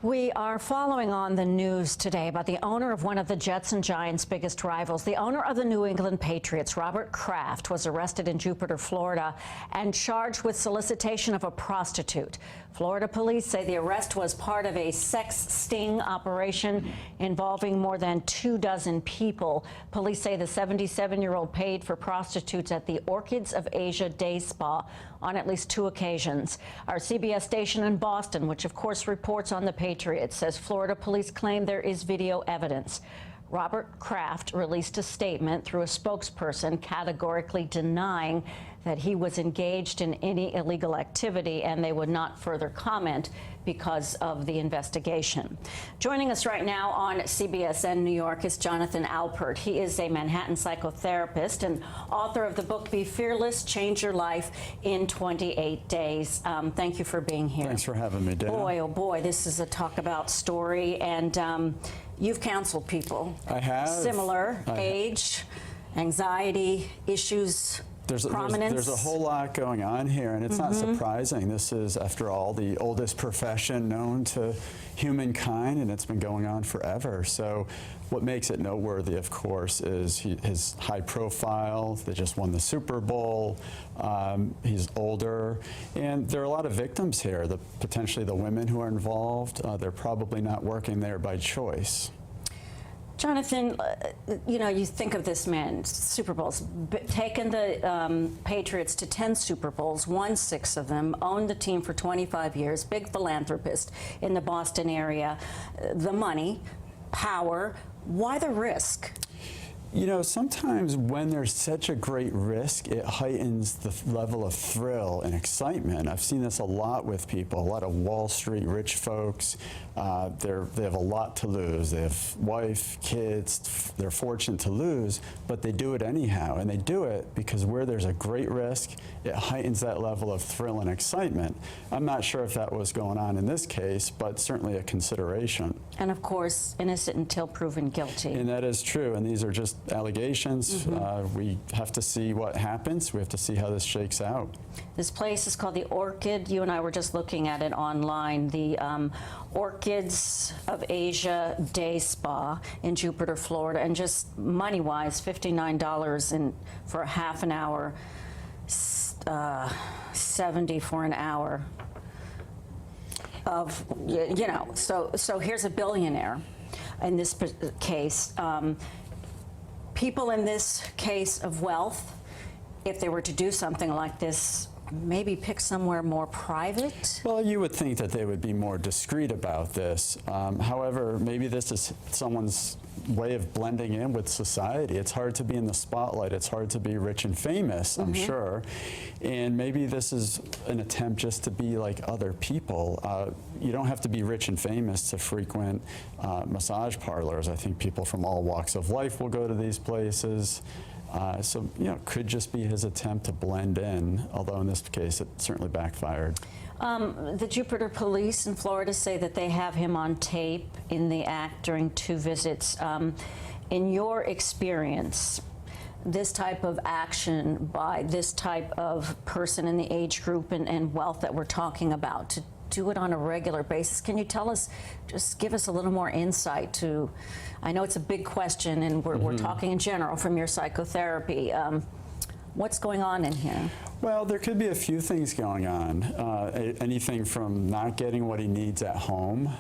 We are following on the news today about the owner of one of the Jets and Giants' biggest rivals. The owner of the New England Patriots, Robert Kraft, was arrested in Jupiter, Florida, and charged with solicitation of a prostitute. Florida police say the arrest was part of a sex sting operation involving more than 24 people. Police say the 77-year-old paid for prostitutes at the Orchids of Asia Day Spa on at least 2 occasions. Our CBS station in Boston, which of course reports on the Patriots, says Florida police claim there is video evidence. Robert Kraft released a statement through a spokesperson categorically denying that he was engaged in any illegal activity, and they would not further comment because of the investigation. Joining us right now on CBSN New York is Jonathan Alpert. He is a Manhattan psychotherapist and author of the book Be Fearless, Change Your Life in 28 Days. Thank you for being here. Thanks for having me, Dana. Boy, oh boy, this is a talk about story, and you've counseled people. I have. Similar age, anxiety issues. There's a whole lot going on here, and it's not surprising. This is, after all, the oldest profession known to humankind, and it's been going on forever. So what makes it noteworthy, of course, is his high profile. They just won the Super Bowl. He's older, and there are a lot of victims here. Potentially the women who are involved, they're probably not working there by choice. Jonathan, you know, you think of this man, Super Bowls, taken the Patriots to 10 Super Bowls, won 6 of them, owned the team for 25 years, big philanthropist in the Boston area. The money, power, why the risk? You know, sometimes when there's such a great risk, it heightens the level of thrill and excitement. I've seen this a lot with people, a lot of Wall Street rich folks. They have a lot to lose. They have wife, kids, they're fortunate to lose, but they do it anyhow. And they do it because where there's a great risk, it heightens that level of thrill and excitement. I'm not sure if that was going on in this case, but certainly a consideration. And of course, innocent until proven guilty. And that is true, and these are just allegations. We have to see what happens. We have to see how this shakes out. This place is called the Orchid. You and I were just looking at it online. The Orchids of Asia Day Spa in Jupiter, Florida, and just money-wise, $59 for a half an hour, $70 for an hour. Of, you know, so here's a billionaire in this case. People in this case of wealth, if they were to do something like this, maybe pick somewhere more private? Well, you would think that they would be more discreet about this. However, maybe this is someone's way of blending in with society. It's hard to be in the spotlight. It's hard to be rich and famous, I'm sure. And maybe this is an attempt just to be like other people. You don't have to be rich and famous to frequent massage parlors. I think people from all walks of life will go to these places. So, you know, could just be his attempt to blend in, although in this case it certainly backfired. The Jupiter police in Florida say that they have him on tape in the act during 2 visits. In your experience, this type of action by this type of person in the age group and wealth that we're talking about, to do it on a regular basis, can you tell us, just give us a little more insight to, I know it's a big question and we're talking in general from your psychotherapy. What's going on in here? Well, there could be a few things going on. Anything from not getting what he needs at home,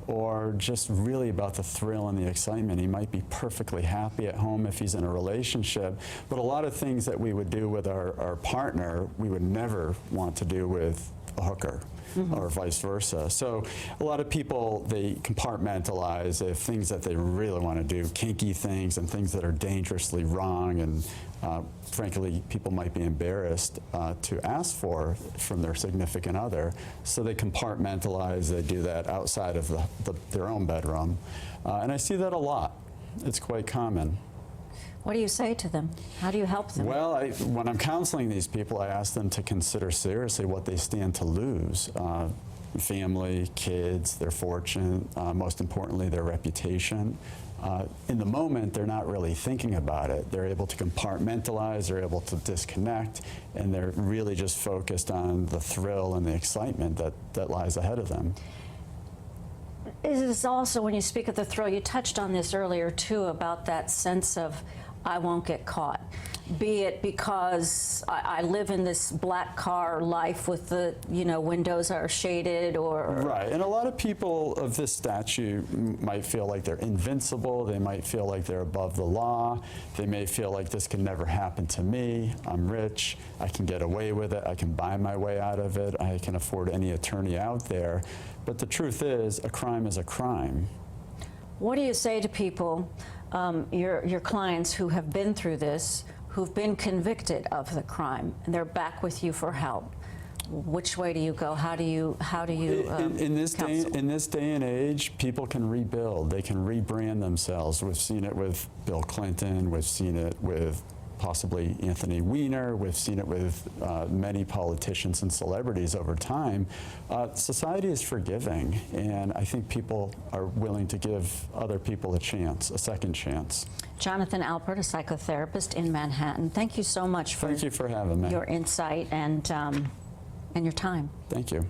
or just really about the thrill and the excitement. He might be perfectly happy at home if he's in a relationship, but a lot of things that we would do with our partner, we would never want to do with a hooker. Or vice versa. So a lot of people, they compartmentalize things that they really want to do, kinky things and things that are dangerously wrong, and frankly, people might be embarrassed to ask for from their significant other. So they compartmentalize, they do that outside of their own bedroom. And I see that a lot. It's quite common. What do you say to them? How do you help them? Well, when I'm counseling these people, I ask them to consider seriously what they stand to lose. Family, kids, their fortune, most importantly, their reputation. In the moment, they're not really thinking about it. They're able to compartmentalize, they're able to disconnect, and they're really just focused on the thrill and the excitement that lies ahead of them. It is also, when you speak of the thrill, you touched on this earlier too, about that sense of, I won't get caught. Be it because I live in this black car life with the, windows are shaded, or... Right, and a lot of people of this statute might feel like they're invincible. They might feel like they're above the law. They may feel like this can never happen to me. I'm rich. I can get away with it. I can buy my way out of it. I can afford any attorney out there. But the truth is, a crime is a crime. What do you say to people, your clients who have been through this, who've been convicted of the crime, and they're back with you for help? Which way do you go? How do you in this counsel? day and age, people can rebuild. They can rebrand themselves. We've seen it with Bill Clinton. We've seen it with possibly Anthony Weiner. We've seen it with many politicians and celebrities over time. Society is forgiving, and I think people are willing to give other people a chance, a second chance. Jonathan Alpert, a psychotherapist in Manhattan. Thank you so much for Thank you for having me. Your insight and your time. Thank you.